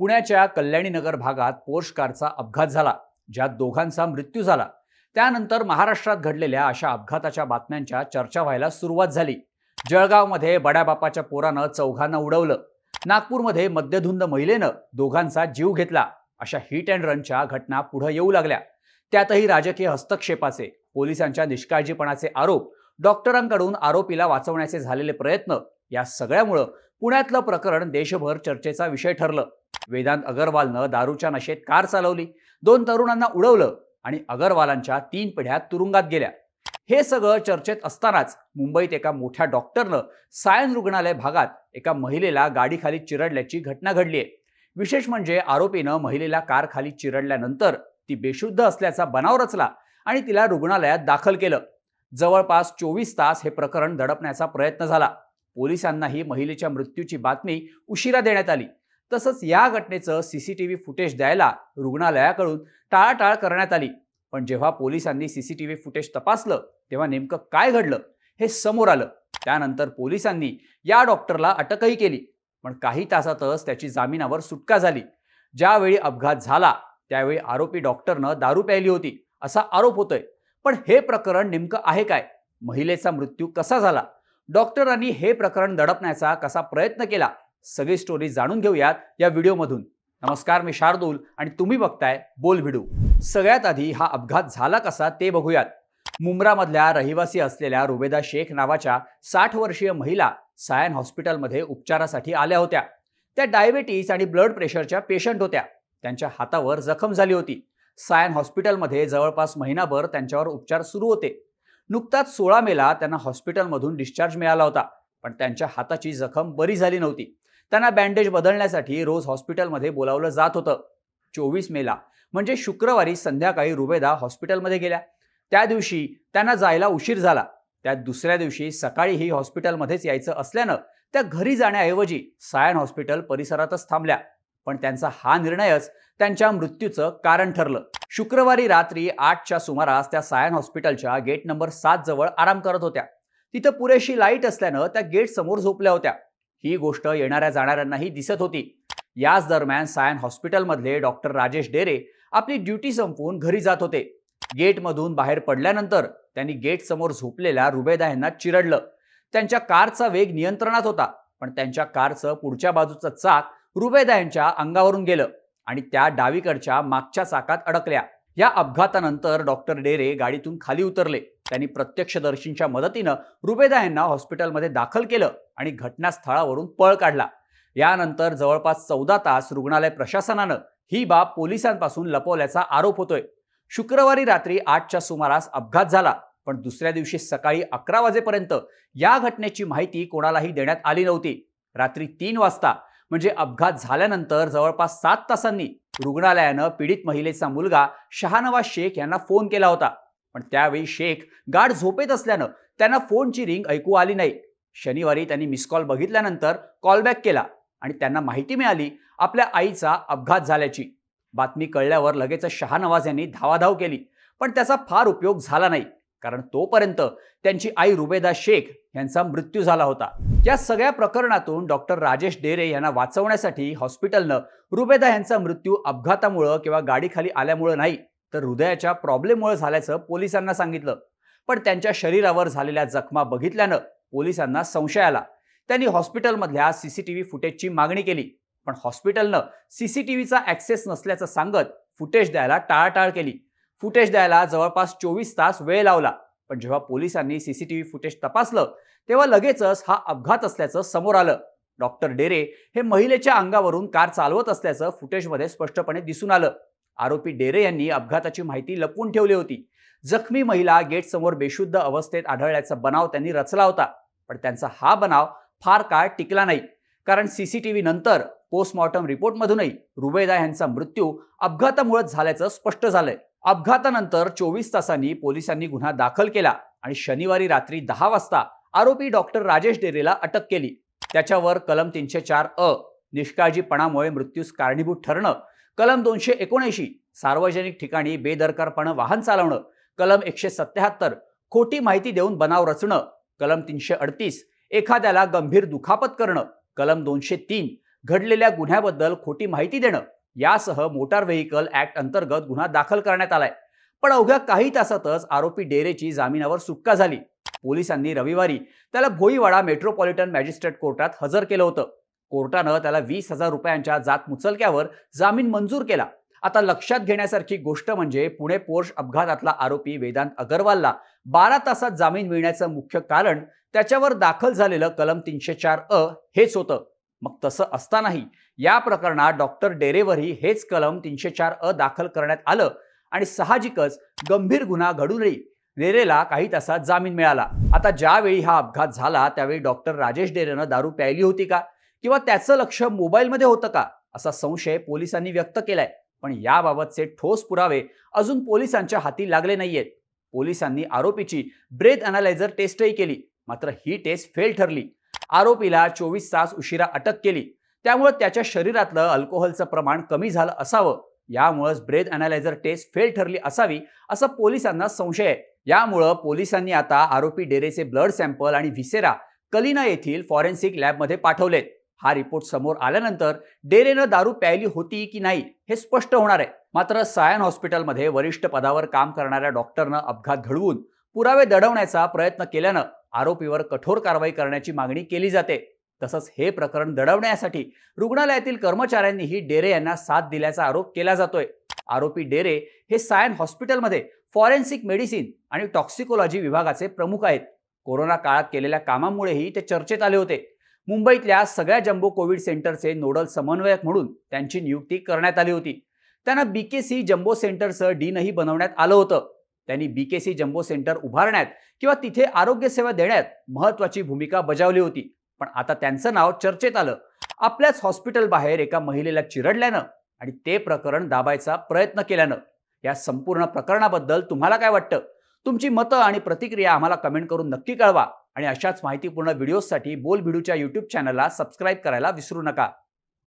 पुण्याच्या कल्याणीनगर भागात पोर्श कारचा अपघात झाला, ज्यात दोघांचा मृत्यू झाला। त्यानंतर महाराष्ट्रात घडलेल्या अशा अपघाताच्या बातम्यांच्या चर्चा व्हायला सुरुवात झाली। जळगावमध्ये बड्या बापाच्या पोरानं चौघांना उडवलं, नागपूरमध्ये मद्यधुंद महिलेनं दोघांचा जीव घेतला, अशा हिट अँड रनच्या घटना पुढे येऊ लागल्या। त्यातही राजकीय हस्तक्षेपाचे, पोलिसांच्या निष्काळजीपणाचे आरोप, डॉक्टरांकडून आरोपीला वाचवण्याचे झालेले प्रयत्न, या सगळ्यामुळे पुण्यातलं प्रकरण देशभर चर्चेचा विषय ठरलं। वेदांत अगरवालनं दारूच्या नशेत कार चालवली, 2 तरुणांना उडवलं आणि अगरवालांच्या 3 पिढ्या तुरुंगात गेल्या। हे सगळं चर्चेत असतानाच मुंबईत एका मोठ्या डॉक्टरनं सायन रुग्णालय भागात एका महिलेला गाडीखाली चिरडल्याची घटना घडली आहे। विशेष म्हणजे आरोपीनं महिलेला कार खाली चिरडल्यानंतर ती बेशुद्ध असल्याचा बनाव रचला आणि तिला रुग्णालयात दाखल केलं। जवळपास 24 तास हे प्रकरण दडपण्याचा प्रयत्न झाला। पोलिसांनाही महिलेच्या मृत्यूची बातमी उशिरा देण्यात आली। तसंच या घटनेचं सीसीटीव्ही फुटेज द्यायला रुग्णालयाकडून टाळाटाळ करण्यात आली। पण जेव्हा पोलिसांनी सीसीटीव्ही फुटेज तपासलं तेव्हा नेमकं काय घडलं हे समोर आलं। त्यानंतर पोलिसांनी या डॉक्टरला अटकही केली, पण काही तासातच त्याची जामिनावर सुटका झाली। ज्यावेळी अपघात झाला त्यावेळी आरोपी डॉक्टरनं दारू प्यायली होती असा आरोप होतोय। पण हे प्रकरण नेमकं आहे काय? महिलेचा मृत्यू कसा झाला? डॉक्टरांनी हे प्रकरण दडपण्याचा कसा प्रयत्न केला? सगळी स्टोरी जाणून घेऊयात या व्हिडिओमधून। नमस्कार, मी शार्दूल आणि तुम्ही बघताय बोल व्हिडिओ। सगळ्यात आधी हा अपघात झाला कसा ते बघूयात। मुंब्रामधल्या रहिवासी असलेल्या रुबेदा शेख नावाच्या 60 वर्षीय महिला सायन हॉस्पिटलमध्ये उपचारासाठी आल्या होत्या। त्या डायबिटीज आणि ब्लड प्रेशरच्या पेशंट होत्या। त्यांच्या हातावर जखम झाली होती। सायन हॉस्पिटलमध्ये जवळपास महिनाभर त्यांच्यावर उपचार सुरू होते। नुकताच 16 मेला त्यांना हॉस्पिटलमधून डिस्चार्ज मिळाला होता, पण त्यांच्या हाताची जखम बरी झाली नव्हती। त्यांना बँडेज बदलण्यासाठी रोज हॉस्पिटलमध्ये बोलावलं जात होतं। 24 मेला म्हणजे शुक्रवारी संध्याकाळी रुबेदा हॉस्पिटलमध्ये गेल्या। त्या दिवशी त्यांना जायला उशीर झाला। त्यात दुसऱ्या दिवशी सकाळीही हॉस्पिटलमध्येच यायचं असल्यानं त्या घरी जाण्याऐवजी सायन हॉस्पिटल परिसरातच थांबल्या। पण त्यांचा हा निर्णयच त्यांच्या मृत्यूचं कारण ठरलं। शुक्रवारी रात्री 8च्या सुमारास त्या सायन हॉस्पिटलच्या गेट नंबर 7 जवळ आराम करत होत्या। तिथं पुरेशी लाईट असल्यानं त्या गेट समोर झोपल्या होत्या। ही गोष्ट येणाऱ्या जाणाऱ्यांनाही दिसत होती। याच दरम्यान सायन हॉस्पिटलमधले डॉक्टर राजेश डेरे आपली ड्युटी संपवून घरी जात होते। गेटमधून बाहेर पडल्यानंतर त्यांनी गेट समोर झोपलेल्या रुबेदा यांना चिरडलं। त्यांच्या कारचा वेग नियंत्रणात होता, पण त्यांच्या कारचं पुढच्या बाजूचं चाक रुबेदा यांच्या अंगावरून गेलं आणि त्या डावीकडच्या मागच्या चाकात अडकल्या। या अपघातानंतर डॉक्टर डेरे गाडीतून खाली उतरले। त्यांनी प्रत्यक्षदर्शींच्या मदतीनं रुबेदा यांना हॉस्पिटलमध्ये दाखल केलं आणि घटनास्थळावरून पळ काढला। यानंतर जवळपास 14 तास रुग्णालय प्रशासनानं ही बाब पोलिसांपासून लपवल्याचा आरोप होतोय। शुक्रवारी रात्री 8च्या सुमारास अपघात झाला, पण दुसऱ्या दिवशी सकाळी 11 वाजेपर्यंत या घटनेची माहिती कोणालाही देण्यात आली नव्हती। रात्री 3 वाजता म्हणजे अपघात झाल्यानंतर जवळपास 7 तासांनी रुग्णालयानं पीडित महिलेचा मुलगा शहानवाज शेख यांना फोन केला होता, पण त्यावेळी शेख गाढ झोपेत असल्यानं त्यांना फोनची रिंग ऐकू आली नाही। शनिवारी त्यांनी मिस कॉल बघितल्यानंतर कॉलबॅक केला आणि त्यांना माहिती मिळाली आपल्या आईचा अपघात झाल्याची। बातमी कळल्यावर लगेच शहानवाज यांनी धावाधाव केली, पण त्याचा फार उपयोग झाला नाही, कारण तोपर्यंत त्यांची आई रुबेदा शेख यांचा मृत्यू झाला होता। या सगळ्या प्रकरणातून डॉक्टर राजेश डेरे यांना वाचवण्यासाठी हॉस्पिटलनं रुबेदा यांचा मृत्यू अपघातामुळे किंवा गाडीखाली आल्यामुळे नाही, तर हृदयाच्या प्रॉब्लेममुळे झाल्याचं पोलिसांना सांगितलं। पण त्यांच्या शरीरावर झालेल्या जखमा बघितल्यानं पोलिसांना संशय आला। त्यांनी हॉस्पिटलमधल्या सीसीटीव्ही फुटेजची मागणी केली, पण हॉस्पिटलनं सीसीटीव्हीचा ॲक्सेस नसल्याचं सांगत फुटेज द्यायला टाळाटाळ केली। फुटेज द्यायला जवळपास 24 तास वेळ लावला, पण जेव्हा पोलिसांनी सीसीटीव्ही फुटेज तपासलं तेव्हा लगेचच हा अपघात असल्याचं समोर आलं। डॉक्टर डेरे हे महिलेच्या अंगावरून कार चालवत असल्याचं फुटेजमध्ये स्पष्टपणे दिसून आलं। आरोपी डेरे यांनी अपघाताची माहिती लपवून ठेवली होती। जखमी महिला गेट समोर बेशुद्ध अवस्थेत आढळल्याचा बनाव त्यांनी रचला होता, पण त्यांचा हा बनाव फार काळ टिकला नाही, कारण सीसीटीव्ही नंतर पोस्टमॉर्टम रिपोर्टमधूनही रुबेदा यांचा मृत्यू अपघातामुळेच झाल्याचं स्पष्ट झालंय। अपघातानंतर 24 तासांनी पोलिसांनी गुन्हा दाखल केला आणि शनिवारी रात्री 10 वाजता आरोपी डॉक्टर राजेश डेरेला अटक केली। त्याच्यावर कलम 304 निष्काळजीपणामुळे मृत्यूस कारणीभूत ठरणं, कलम 279 सार्वजनिक ठिकाणी बेदरकारपणे वाहन चालवणं, कलम 177 खोटी माहिती देऊन बनाव रचणं, कलम 338 एखाद्याला गंभीर दुखापत करणं, कलम 203 घडलेल्या गुन्ह्याबद्दल खोटी माहिती देणं यासह मोटार व्हेइकल ऍक्ट अंतर्गत गुन्हा दाखल करण्यात आलाय. पण अवघ्या काही तासातच आरोपी डेरेची जामिनावर सुटका झाली. पोलिसांनी रविवारी त्याला भोईवाडा मेट्रोपॉलिटन मॅजिस्ट्रेट कोर्टात हजर केलं होतं. कोर्टानं त्याला 20,000 रुपयांच्या जात मुचलक्यावर जामीन मंजूर केला. आता लक्षात घेण्यासारखी गोष्ट म्हणजे पुणे पोर्श अपघातातला आरोपी वेदांत अगरवालला 12 तासात जामीन मिळण्याचं मुख्य कारण त्याच्यावर दाखल झालेलं कलम 304 हेच होतं. मग तसं असतानाही या प्रकरणात डॉक्टर डेरेवरही हेच कलम 304 दाखल करण्यात आलं आणि साहजिकच गंभीर गुन्हा घडूनही डेरेला काही तासात जामीन मिळाला. आता ज्यावेळी हा अपघात झाला त्यावेळी डॉक्टर राजेश डेरेनं दारू प्यायली होती का किंवा त्याचं लक्ष मोबाईलमध्ये होतं का असा संशय पोलिसांनी व्यक्त केलाय. पण याबाबतचे ठोस पुरावे अजून पोलिसांच्या हाती लागले नाहीयेत. पोलिसांनी आरोपीची ब्रेथ अनालायझर टेस्टही केली, मात्र ही टेस्ट फेल ठरली. आरोपीला 24 तास उशिरा अटक केली, त्यामुळे त्याच्या शरीरातलं अल्कोहोलचं प्रमाण कमी झालं असावं. यामुळेच ब्रेथ अनालायझर टेस्ट फेल ठरली असावी असा पोलिसांना संशय आहे. यामुळे पोलिसांनी आता आरोपी डेरेचे ब्लड सॅम्पल आणि व्हिसेरा कलिना येथील फॉरेन्सिक लॅबमध्ये पाठवलेत. हा रिपोर्ट समोर आल्यानंतर डेरेनं दारू प्यायली होती की नाही हे स्पष्ट होणार आहे. मात्र सायन हॉस्पिटलमध्ये वरिष्ठ पदावर काम करणाऱ्या डॉक्टरनं अपघात घडवून पुरावे दडवण्याचा प्रयत्न केल्यानं आरोपीवर कठोर कारवाई करण्याची मागणी केली जाते. तसंच हे प्रकरण दडवण्यासाठी रुग्णालयातील कर्मचाऱ्यांनीही डेरे यांना साथ दिल्याचा आरोप केला जातोय. आरोपी डेरे हे सायन हॉस्पिटलमध्ये फॉरेन्सिक मेडिसिन आणि टॉक्सिकोलॉजी विभागाचे प्रमुख आहेत. कोरोना काळात केलेल्या कामामुळेही ते चर्चेत आले होते. मुंबईतल्या सगळ्या जम्बो कोविड सेंटरचे नोडल समन्वयक म्हणून त्यांची नियुक्ती करण्यात आली होती. त्यांना बीकेसी जम्बो सेंटरचं डीनही बनवण्यात आलं होतं. त्यांनी बीकेसी जम्बो सेंटर उभारण्यात किंवा तिथे आरोग्य सेवा देण्यात महत्त्वाची भूमिका बजावली होती. पण आता त्यांचं नाव चर्चेत आलं आपल्याच हॉस्पिटल बाहेर एका महिलेला चिरडल्यानं आणि ते प्रकरण दाबायचा प्रयत्न केल्यानं. या संपूर्ण प्रकरणाबद्दल तुम्हाला काय वाटतं? तुमची मतं आणि प्रतिक्रिया आम्हाला कमेंट करून नक्की कळवा आणि अशाच माहितीपूर्ण व्हिडिओसाठी बोलबिडूच्या YouTube चॅनलला सबस्क्राईब करायला विसरू नका.